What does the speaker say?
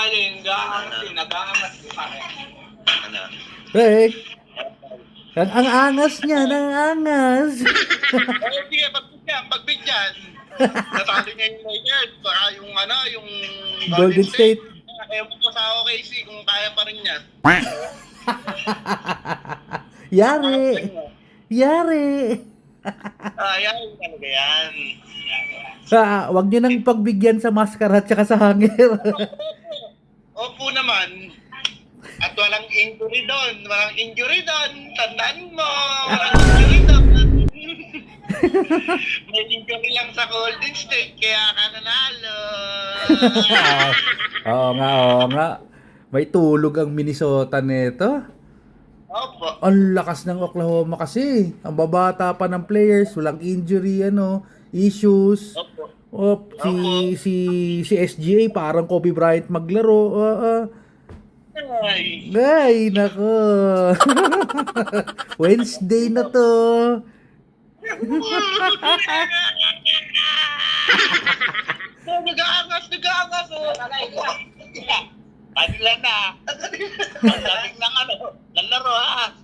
galing, nag-aangat pa rin. Ano? Pre, ang angas niya, ang angas. Eh, sige, pagbigyan. Natalo niya yung Lakers, saka yung yung Golden State. Ewan ko sa OKC kung kaya pa rin niya. Yari. Yari. Yan talaga yan. Wag niyo nang pagbigyan sa maskara at saka sa hanger. Opo naman. At walang injury doon. Walang injury doon. Tandaan mo. Walang injury doon. May injury lang sa Golden State. Kaya ka nanalo. Oo nga. May tulog ang Minnesota nito. Opo. Ang lakas ng Oklahoma kasi. Ang babata pa ng players, walang injury, issues. Opo. Si SGA parang Kobe Bryant maglaro. Ay. Ay, nako. Wednesday na to. Nag-aangas. Kanila na. Pagdating ng lalaro ha.